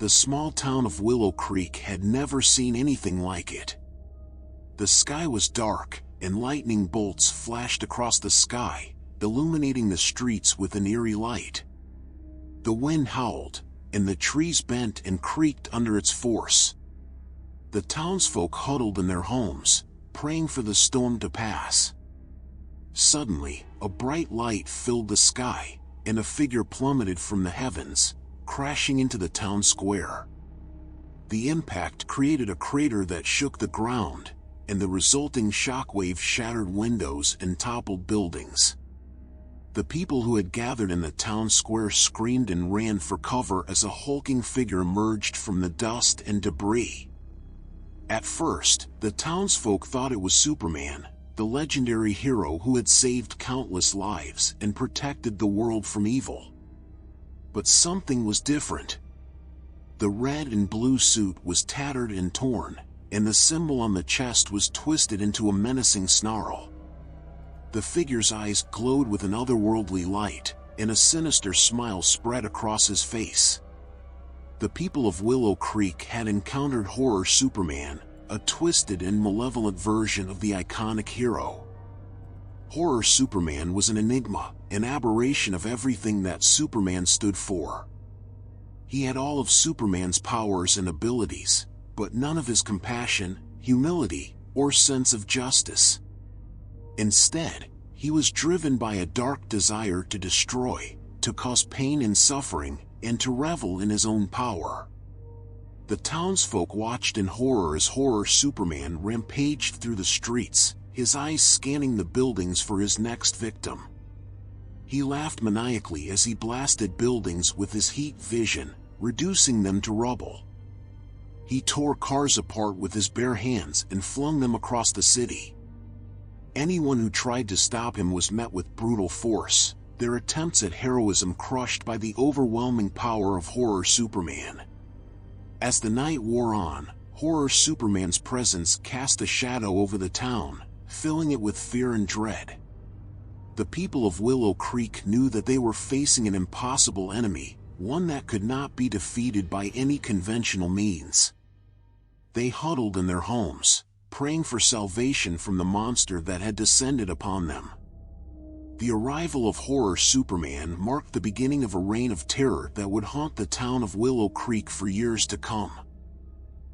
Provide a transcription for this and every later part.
the small town of Willow Creek had never seen anything like it. The sky was dark, and lightning bolts flashed across the sky, illuminating the streets with an eerie light. The wind howled, and the trees bent and creaked under its force. The townsfolk huddled in their homes, praying for the storm to pass. Suddenly, a bright light filled the sky, and a figure plummeted from the heavens, crashing into the town square. The impact created a crater that shook the ground, and the resulting shockwave shattered windows and toppled buildings. The people who had gathered in the town square screamed and ran for cover as a hulking figure emerged from the dust and debris. At first, the townsfolk thought it was Superman, the legendary hero who had saved countless lives and protected the world from evil. But something was different. The red and blue suit was tattered and torn, and the symbol on the chest was twisted into a menacing snarl. The figure's eyes glowed with an otherworldly light, and a sinister smile spread across his face. The people of Willow Creek had encountered Horror Superman, a twisted and malevolent version of the iconic hero. Horror Superman was an enigma, an aberration of everything that Superman stood for. He had all of Superman's powers and abilities, but none of his compassion, humility, or sense of justice. Instead, he was driven by a dark desire to destroy, to cause pain and suffering, and to revel in his own power. The townsfolk watched in horror as Horror Superman rampaged through the streets, his eyes scanning the buildings for his next victim. He laughed maniacally as he blasted buildings with his heat vision, reducing them to rubble. He tore cars apart with his bare hands and flung them across the city. Anyone who tried to stop him was met with brutal force, their attempts at heroism crushed by the overwhelming power of Horror Superman. As the night wore on, Horror Superman's presence cast a shadow over the town, filling it with fear and dread. The people of Willow Creek knew that they were facing an impossible enemy, one that could not be defeated by any conventional means. They huddled in their homes, praying for salvation from the monster that had descended upon them. The arrival of Horror Superman marked the beginning of a reign of terror that would haunt the town of Willow Creek for years to come.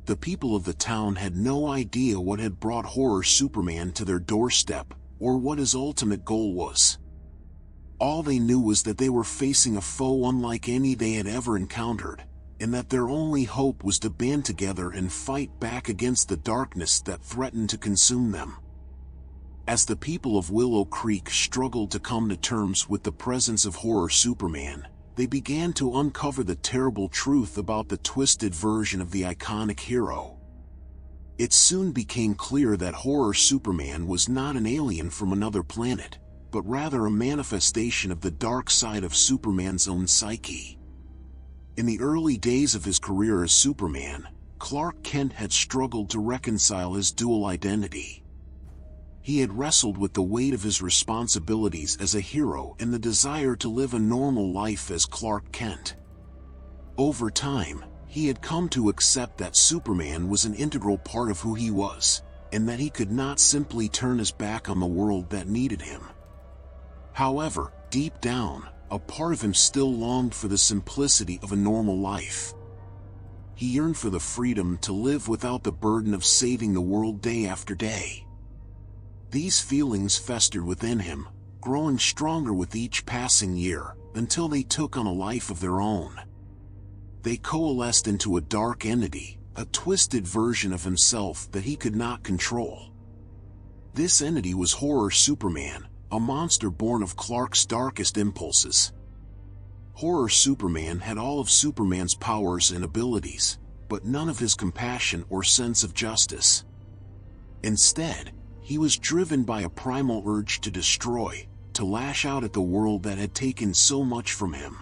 The people of the town had no idea what had brought Horror Superman to their doorstep, or what his ultimate goal was. All they knew was that they were facing a foe unlike any they had ever encountered, and that their only hope was to band together and fight back against the darkness that threatened to consume them. As the people of Willow Creek struggled to come to terms with the presence of Horror Superman, they began to uncover the terrible truth about the twisted version of the iconic hero. It soon became clear that Horror Superman was not an alien from another planet, but rather a manifestation of the dark side of Superman's own psyche. In the early days of his career as Superman, Clark Kent had struggled to reconcile his dual identity. He had wrestled with the weight of his responsibilities as a hero and the desire to live a normal life as Clark Kent. Over time, he had come to accept that Superman was an integral part of who he was, and that he could not simply turn his back on the world that needed him. However, deep down, a part of him still longed for the simplicity of a normal life. He yearned for the freedom to live without the burden of saving the world day after day. These feelings festered within him, growing stronger with each passing year, until they took on a life of their own. They coalesced into a dark entity, a twisted version of himself that he could not control. This entity was Horror Superman, a monster born of Clark's darkest impulses. Horror Superman had all of Superman's powers and abilities, but none of his compassion or sense of justice. Instead, he was driven by a primal urge to destroy, to lash out at the world that had taken so much from him.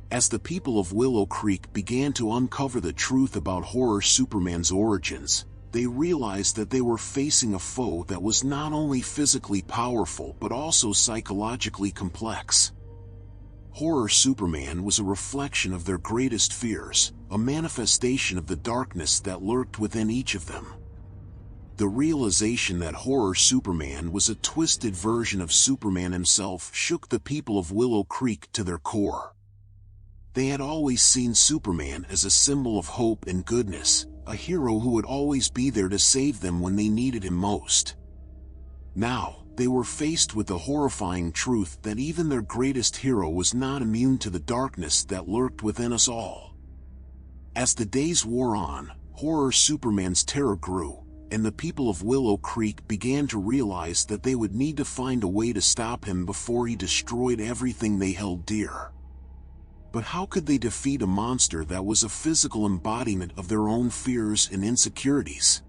As the people of Willow Creek began to uncover the truth about Horror Superman's origins, they realized that they were facing a foe that was not only physically powerful but also psychologically complex. Horror Superman was a reflection of their greatest fears, a manifestation of the darkness that lurked within each of them. The realization that Horror Superman was a twisted version of Superman himself shook the people of Willow Creek to their core. They had always seen Superman as a symbol of hope and goodness, a hero who would always be there to save them when they needed him most. Now, they were faced with the horrifying truth that even their greatest hero was not immune to the darkness that lurked within us all. As the days wore on, Horror Superman's terror grew, and the people of Willow Creek began to realize that they would need to find a way to stop him before he destroyed everything they held dear. But how could they defeat a monster that was a physical embodiment of their own fears and insecurities?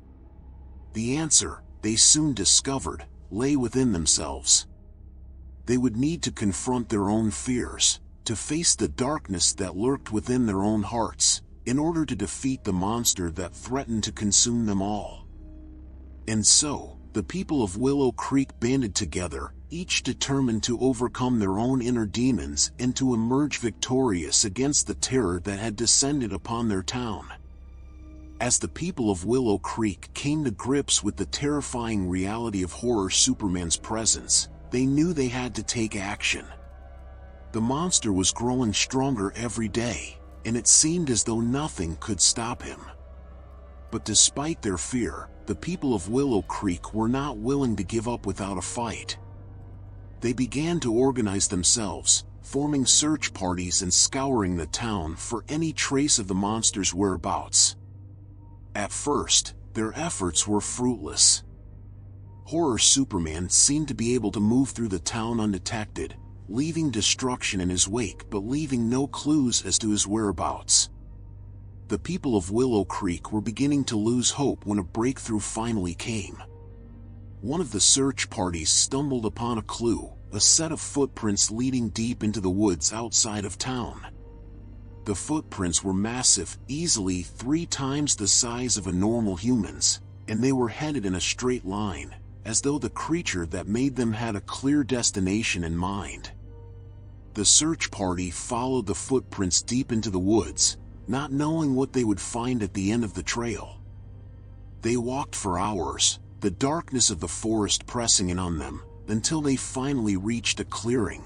The answer, they soon discovered, lay within themselves. They would need to confront their own fears, to face the darkness that lurked within their own hearts, in order to defeat the monster that threatened to consume them all. And so, the people of Willow Creek banded together, each determined to overcome their own inner demons and to emerge victorious against the terror that had descended upon their town. As the people of Willow Creek came to grips with the terrifying reality of Horror Superman's presence, they knew they had to take action. The monster was growing stronger every day, and it seemed as though nothing could stop him. But despite their fear, the people of Willow Creek were not willing to give up without a fight. They began to organize themselves, forming search parties and scouring the town for any trace of the monster's whereabouts. At first, their efforts were fruitless. Horror Superman seemed to be able to move through the town undetected, leaving destruction in his wake but leaving no clues as to his whereabouts. The people of Willow Creek were beginning to lose hope when a breakthrough finally came. One of the search parties stumbled upon a clue, a set of footprints leading deep into the woods outside of town. The footprints were massive, easily 3 times the size of a normal human's, and they were headed in a straight line, as though the creature that made them had a clear destination in mind. The search party followed the footprints deep into the woods, not knowing what they would find at the end of the trail. They walked for hours, the darkness of the forest pressing in on them, until they finally reached a clearing.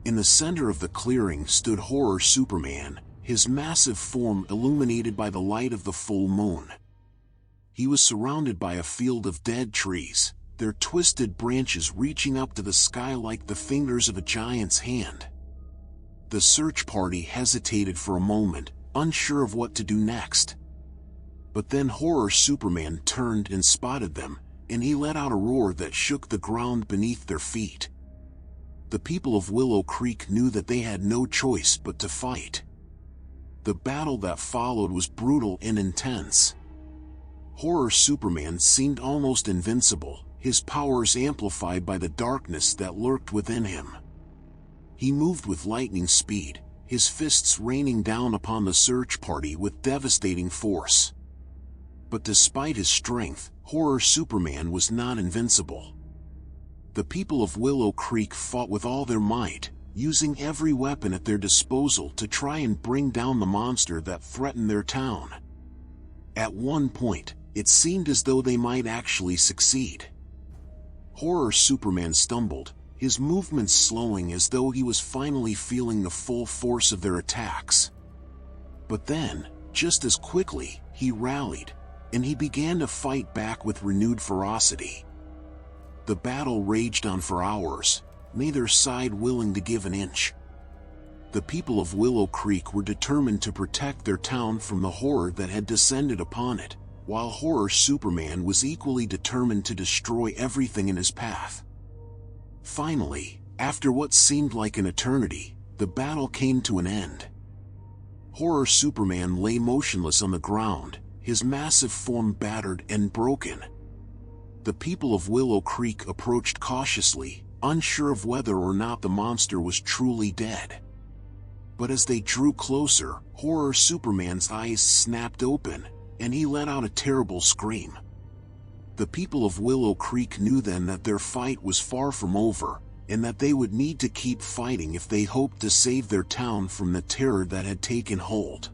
In the center of the clearing stood Horror Superman, his massive form illuminated by the light of the full moon. He was surrounded by a field of dead trees, their twisted branches reaching up to the sky like the fingers of a giant's hand. The search party hesitated for a moment, unsure of what to do next. But then Horror Superman turned and spotted them, and he let out a roar that shook the ground beneath their feet. The people of Willow Creek knew that they had no choice but to fight. The battle that followed was brutal and intense. Horror Superman seemed almost invincible, his powers amplified by the darkness that lurked within him. He moved with lightning speed, his fists raining down upon the search party with devastating force. But despite his strength, Horror Superman was not invincible. The people of Willow Creek fought with all their might, using every weapon at their disposal to try and bring down the monster that threatened their town. At one point, it seemed as though they might actually succeed. Horror Superman stumbled, his movements slowing as though he was finally feeling the full force of their attacks. But then, just as quickly, he rallied, and he began to fight back with renewed ferocity. The battle raged on for hours, neither side willing to give an inch. The people of Willow Creek were determined to protect their town from the horror that had descended upon it, while Horror Superman was equally determined to destroy everything in his path. Finally, after what seemed like an eternity, the battle came to an end. Horror Superman lay motionless on the ground, his massive form battered and broken. The people of Willow Creek approached cautiously, unsure of whether or not the monster was truly dead. But as they drew closer, Horror Superman's eyes snapped open, and he let out a terrible scream. The people of Willow Creek knew then that their fight was far from over, and that they would need to keep fighting if they hoped to save their town from the terror that had taken hold.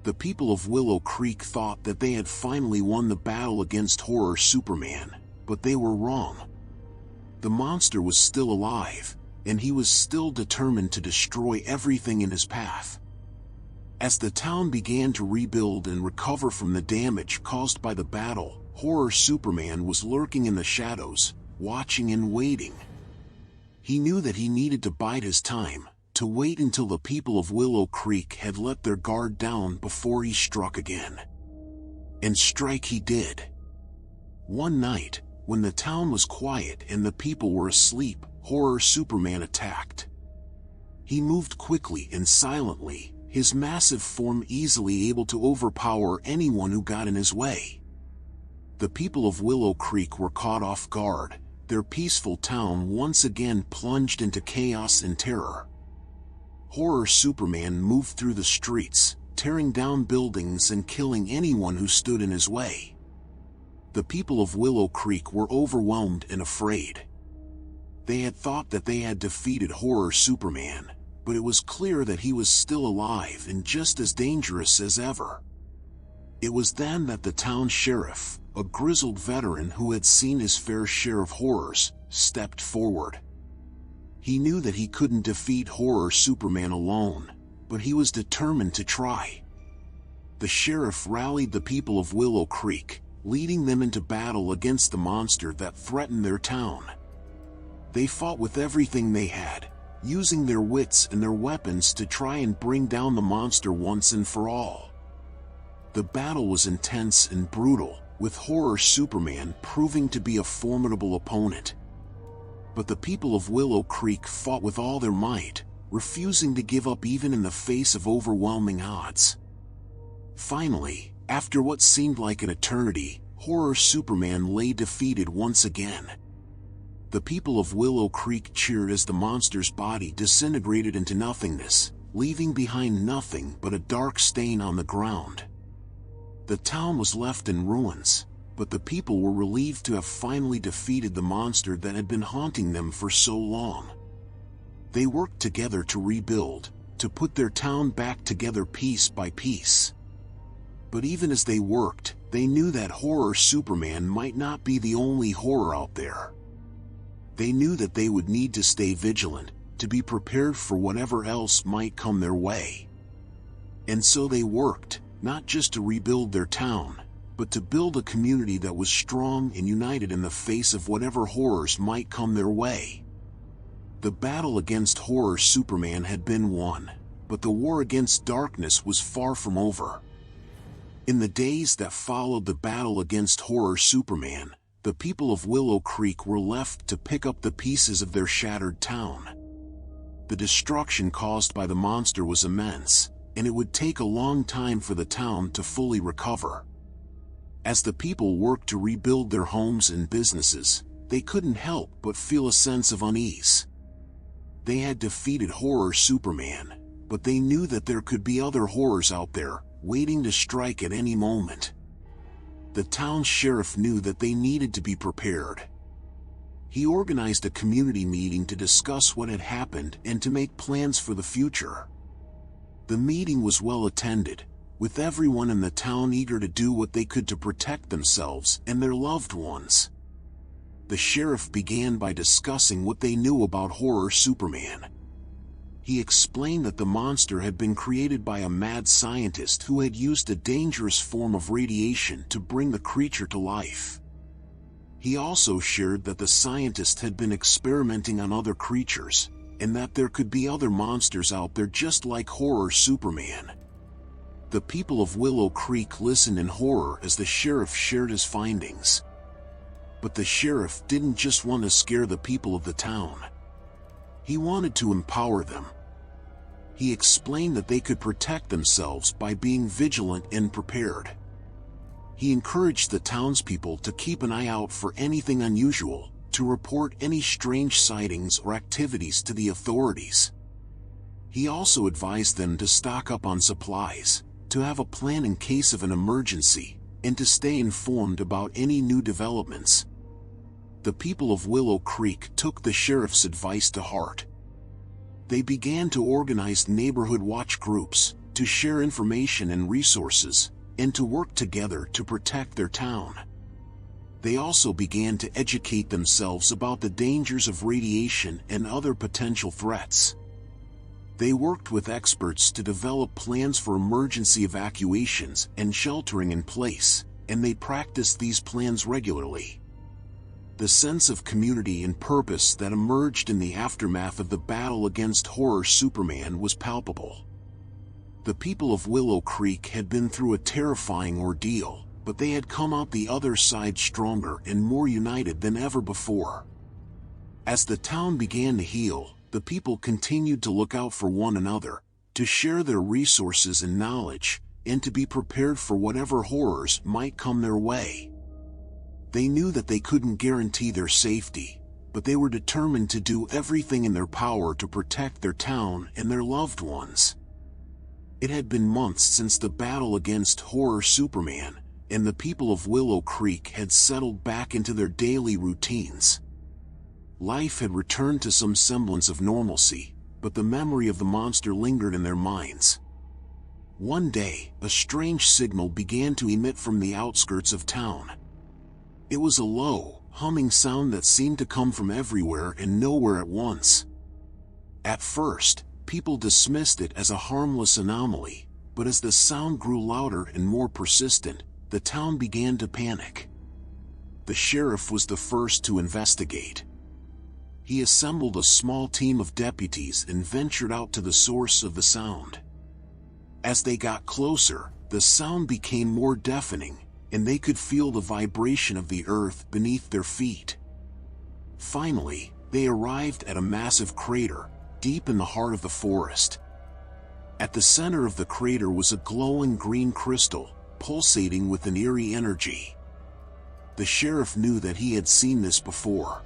The people of Willow Creek thought that they had finally won the battle against horror Superman, but they were wrong. The monster was still alive, and he was still determined to destroy everything in his path. As the town began to rebuild and recover from the damage caused by the battle, horror Superman was lurking in the shadows, watching and waiting. He knew that he needed to bide his time, to wait until the people of Willow Creek had let their guard down before he struck again. And strike he did. One night, when the town was quiet and the people were asleep, horror Superman attacked. He moved quickly and silently, his massive form easily able to overpower anyone who got in his way. The people of Willow Creek were caught off guard, their peaceful town once again plunged into chaos and terror. Horror Superman moved through the streets, tearing down buildings and killing anyone who stood in his way. The people of Willow Creek were overwhelmed and afraid. They had thought that they had defeated horror Superman, but it was clear that he was still alive and just as dangerous as ever. It was then that the town sheriff, a grizzled veteran who had seen his fair share of horrors, stepped forward. He knew that he couldn't defeat horror Superman alone, but he was determined to try. The sheriff rallied the people of Willow Creek, leading them into battle against the monster that threatened their town. They fought with everything they had, using their wits and their weapons to try and bring down the monster once and for all. The battle was intense and brutal, with horror Superman proving to be a formidable opponent. But the people of Willow Creek fought with all their might, refusing to give up even in the face of overwhelming odds. Finally, after what seemed like an eternity, horror Superman lay defeated once again. The people of Willow Creek cheered as the monster's body disintegrated into nothingness, leaving behind nothing but a dark stain on the ground. The town was left in ruins, but the people were relieved to have finally defeated the monster that had been haunting them for so long. They worked together to rebuild, to put their town back together piece by piece. But even as they worked, they knew that horror Superman might not be the only horror out there. They knew that they would need to stay vigilant, to be prepared for whatever else might come their way. And so they worked, not just to rebuild their town, but to build a community that was strong and united in the face of whatever horrors might come their way. The battle against horror Superman had been won, but the war against darkness was far from over. In the days that followed the battle against horror Superman, the people of Willow Creek were left to pick up the pieces of their shattered town. The destruction caused by the monster was immense, and it would take a long time for the town to fully recover. As the people worked to rebuild their homes and businesses, they couldn't help but feel a sense of unease. They had defeated horror Superman, but they knew that there could be other horrors out there, waiting to strike at any moment. The town sheriff knew that they needed to be prepared. He organized a community meeting to discuss what had happened and to make plans for the future. The meeting was well attended, with everyone in the town eager to do what they could to protect themselves and their loved ones. The sheriff began by discussing what they knew about horror Superman. He explained that the monster had been created by a mad scientist who had used a dangerous form of radiation to bring the creature to life. He also shared that the scientist had been experimenting on other creatures, and that there could be other monsters out there just like horror Superman. The people of Willow Creek listened in horror as the sheriff shared his findings. But the sheriff didn't just want to scare the people of the town. He wanted to empower them. He explained that they could protect themselves by being vigilant and prepared. He encouraged the townspeople to keep an eye out for anything unusual, to report any strange sightings or activities to the authorities. He also advised them to stock up on supplies, to have a plan in case of an emergency, and to stay informed about any new developments. the people of Willow Creek took the sheriff's advice to heart. They began to organize neighborhood watch groups, to share information and resources, and to work together to protect their town. They also began to educate themselves about the dangers of radiation and other potential threats. They worked with experts to develop plans for emergency evacuations and sheltering in place, and they practiced these plans regularly. The sense of community and purpose that emerged in the aftermath of the battle against horror Superman was palpable. The people of Willow Creek had been through a terrifying ordeal, but they had come out the other side stronger and more united than ever before. As the town began to heal, the people continued to look out for one another, to share their resources and knowledge, and to be prepared for whatever horrors might come their way. They knew that they couldn't guarantee their safety, but they were determined to do everything in their power to protect their town and their loved ones. It had been months since the battle against horror Superman, and the people of Willow Creek had settled back into their daily routines. Life had returned to some semblance of normalcy, but the memory of the monster lingered in their minds. One day, a strange signal began to emit from the outskirts of town. It was a low, humming sound that seemed to come from everywhere and nowhere at once. At first, people dismissed it as a harmless anomaly, but as the sound grew louder and more persistent, the town began to panic. The sheriff was the first to investigate. He assembled a small team of deputies and ventured out to the source of the sound. As they got closer, the sound became more deafening, and they could feel the vibration of the earth beneath their feet. Finally, they arrived at a massive crater, deep in the heart of the forest. At the center of the crater was a glowing green crystal, pulsating with an eerie energy. The sheriff knew that he had seen this before.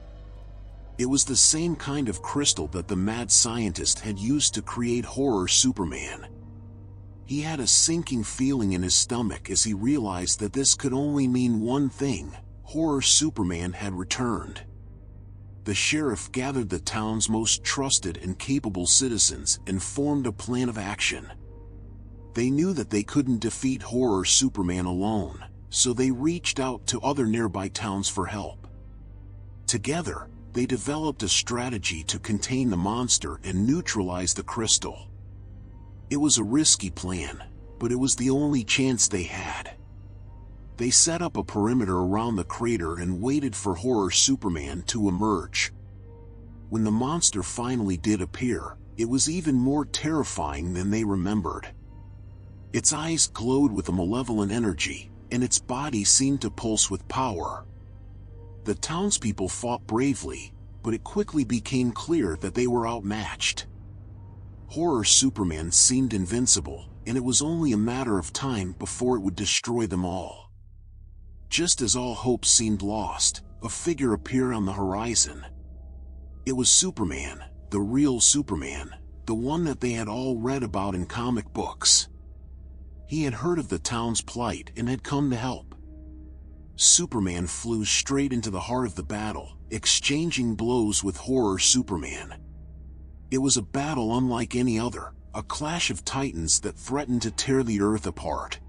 It was the same kind of crystal that the mad scientist had used to create horror Superman. He had a sinking feeling in his stomach as he realized that this could only mean one thing: horror Superman had returned. The sheriff gathered the town's most trusted and capable citizens and formed a plan of action. They knew that they couldn't defeat horror Superman alone, so they reached out to other nearby towns for help. Together, they developed a strategy to contain the monster and neutralize the crystal. It was a risky plan, but it was the only chance they had. They set up a perimeter around the crater and waited for horror Superman to emerge. When the monster finally did appear, it was even more terrifying than they remembered. Its eyes glowed with a malevolent energy, and its body seemed to pulse with power. The townspeople fought bravely, but it quickly became clear that they were outmatched. Horror Superman seemed invincible, and it was only a matter of time before it would destroy them all. Just as all hope seemed lost, a figure appeared on the horizon. It was Superman, the real Superman, the one that they had all read about in comic books. He had heard of the town's plight and had come to help. Superman flew straight into the heart of the battle, exchanging blows with horror Superman. It was a battle unlike any other, a clash of titans that threatened to tear the earth apart.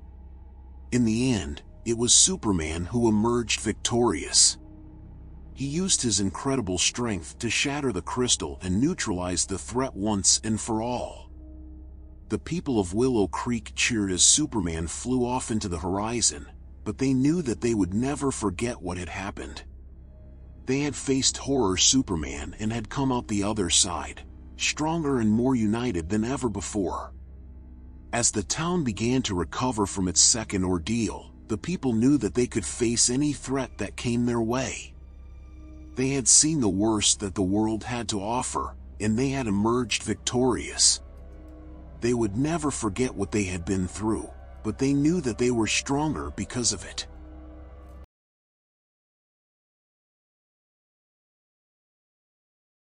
In the end, it was Superman who emerged victorious. He used his incredible strength to shatter the crystal and neutralize the threat once and for all. The people of Willow Creek cheered as Superman flew off into the horizon, but they knew that they would never forget what had happened. They had faced horror Superman and had come out the other side, stronger and more united than ever before. As the town began to recover from its second ordeal, the people knew that they could face any threat that came their way. They had seen the worst that the world had to offer, and they had emerged victorious. They would never forget what they had been through, but they knew that they were stronger because of it.